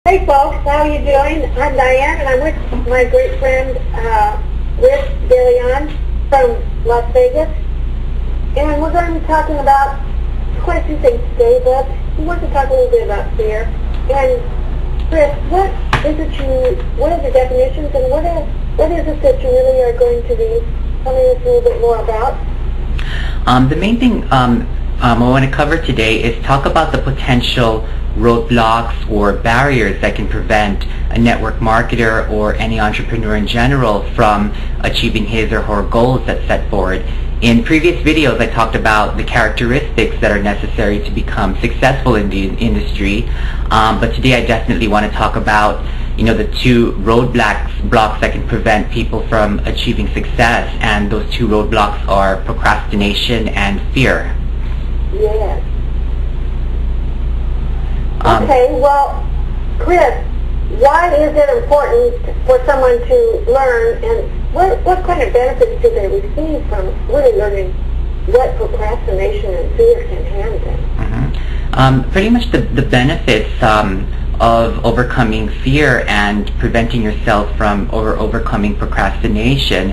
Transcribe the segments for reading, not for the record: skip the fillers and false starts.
Hey folks, how are you doing? I'm Dianne and I'm with my great friend Dianne from Las Vegas. And we're going to be talking about quite a few things today, but we want to talk a little bit about fear. And Chris, what are the definitions and what is it that you really are going to be telling us a little bit more about? The main thing I want to cover today is talk about the potential roadblocks or barriers that can prevent a network marketer or any entrepreneur in general from achieving his or her goals that's set forward. In previous videos, I talked about the characteristics that are necessary to become successful in the industry, but today I definitely want to talk about the two roadblocks that can prevent people from achieving success, and those two roadblocks are procrastination and fear. Yes. Okay, well, Chris, why is it important for someone to learn, and what kind of benefits do they receive from really learning what procrastination and fear can handle? Pretty much the benefits of overcoming fear and preventing yourself from overcoming procrastination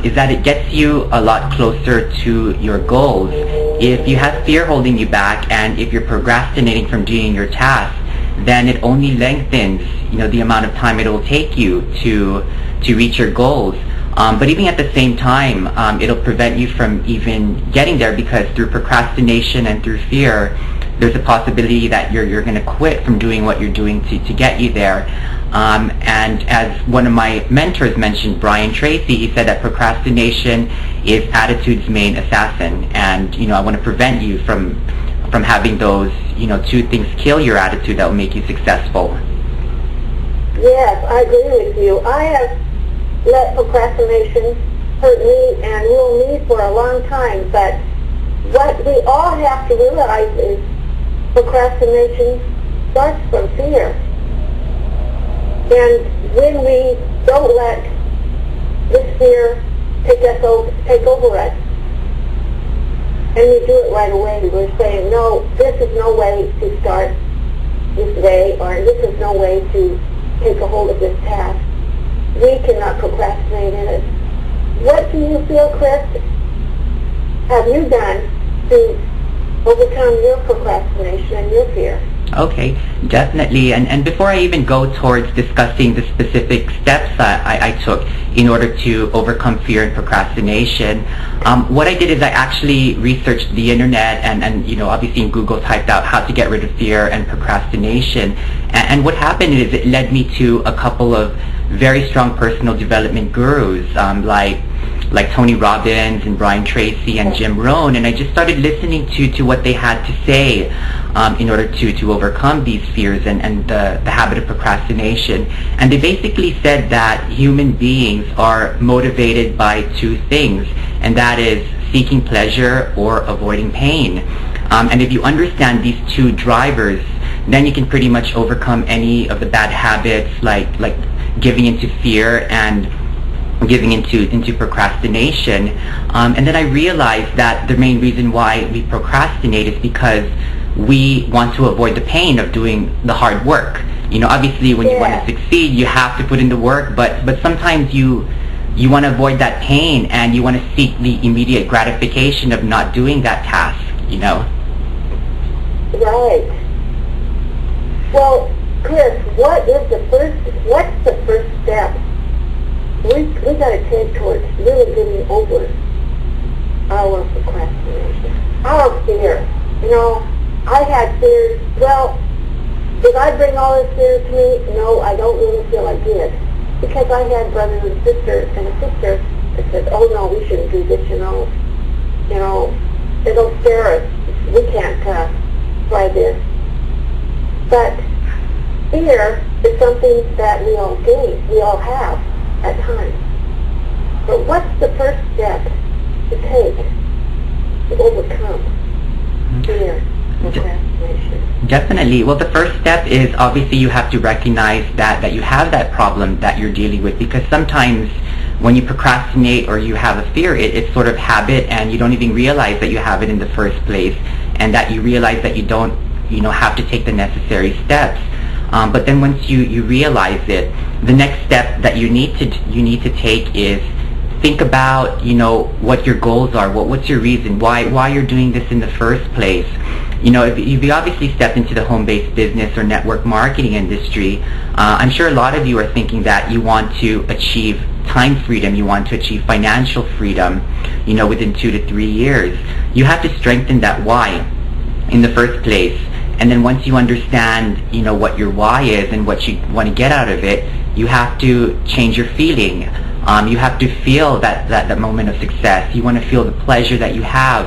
is that it gets you a lot closer to your goals. If you have fear holding you back and if you're procrastinating from doing your task, then it only lengthens the amount of time it will take you to reach your goals. But even at the same time, it'll prevent you from even getting there, because through procrastination and through fear, there's a possibility that you're going to quit from doing what you're doing to get you there. And as one of my mentors mentioned, Brian Tracy, he said that procrastination is attitude's main assassin. And I want to prevent you from having those two things kill your attitude that will make you successful. Yes, I agree with you. I have let procrastination hurt me and rule me for a long time, but what we all have to realize is procrastination starts from fear. And when we don't let this fear take over us, and we do it right away, we're saying, no, this is no way to start this day, or this is no way to take a hold of this task. We cannot procrastinate in it. What do you feel, Chris, have you done to overcome your procrastination and your fear? Okay, definitely. And before I even go towards discussing the specific steps I took in order to overcome fear and procrastination, what I did is I actually researched the internet and obviously in Google typed out how to get rid of fear and procrastination. And what happened is it led me to a couple of very strong personal development gurus, like Tony Robbins and Brian Tracy and Jim Rohn, and I just started listening to what they had to say in order to overcome these fears and the habit of procrastination. And they basically said that human beings are motivated by two things, and that is seeking pleasure or avoiding pain. And if you understand these two drivers, then you can pretty much overcome any of the bad habits like giving into fear and giving into procrastination. And then I realized that the main reason why we procrastinate is because we want to avoid the pain of doing the hard work. Obviously when you want to succeed, you have to put in the work, but sometimes you want to avoid that pain and you want to seek the immediate gratification of not doing that task, Right. Well, Chris, what's the first step we got to take towards really getting over our procrastination, our fear? I had fears. Well, did I bring all this fear to me? No, I don't really feel I did, because I had brothers and sisters and a sister that said, "Oh no, we shouldn't do this. It'll scare us. We can't try this." But fear is something that we all have at times. But what's the first step to take to overcome fear, procrastination? Definitely. Well, the first step is obviously you have to recognize that you have that problem that you're dealing with, because sometimes when you procrastinate or you have a fear, it's sort of habit and you don't even realize that you have it in the first place, and that you realize that you don't have to take the necessary steps. But then once you realize it, the next step that you need to take is think about, what your goals are. What's your reason? Why you're doing this in the first place? If you obviously stepped into the home-based business or network marketing industry, I'm sure a lot of you are thinking that you want to achieve time freedom, you want to achieve financial freedom, within 2 to 3 years. You have to strengthen that why in the first place. And then once you understand, what your why is and what you want to get out of it, you have to change your feeling. You have to feel that moment of success. You want to feel the pleasure that you have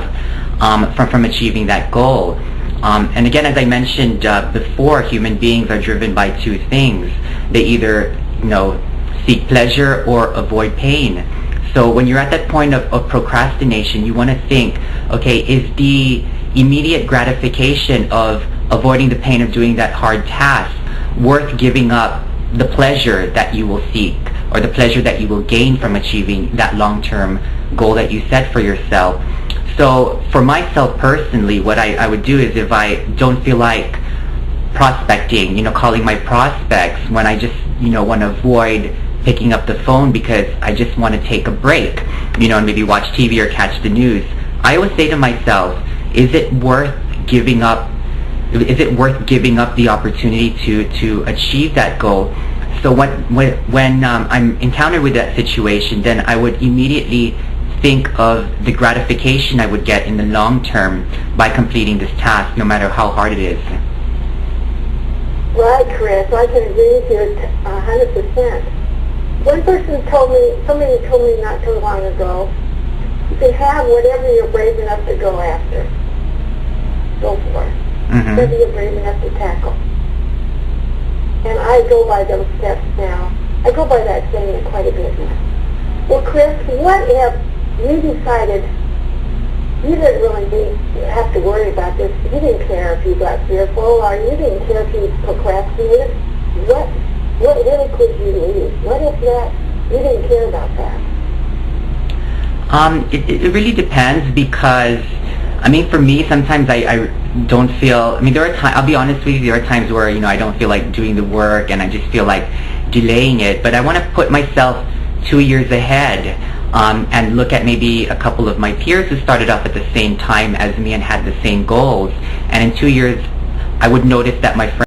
from achieving that goal. And again, as I mentioned before, human beings are driven by two things. They either, seek pleasure or avoid pain. So when you're at that point of procrastination, you want to think, okay, is the immediate gratification of avoiding the pain of doing that hard task worth giving up the pleasure that you will seek, or the pleasure that you will gain from achieving that long-term goal that you set for yourself? So for myself personally, what I would do is, if I don't feel like prospecting, calling my prospects, when I just, want to avoid picking up the phone because I just want to take a break, and maybe watch TV or catch the news, I always say to myself, is it worth giving up the opportunity to achieve that goal? So when I'm encountered with that situation, then I would immediately think of the gratification I would get in the long term by completing this task, no matter how hard it is. Right, Chris. I can agree with you 100%. One person somebody told me not too long ago, you can have whatever you're brave enough to go after. Go for it. Whatever you're brave enough to tackle. And I go by those steps now. I go by that saying quite a bit now. Well, Chris, what if you decided you didn't really have to worry about this? You didn't care if you got fearful, or you didn't care if you procrastinated. What really could you leave? What if you didn't care about that? It really depends, because for me, sometimes I don't feel, there are times, I'll be honest with you, there are times where, I don't feel like doing the work and I just feel like delaying it. But I want to put myself 2 years ahead and look at maybe a couple of my peers who started off at the same time as me and had the same goals. And in 2 years, I would notice that my friends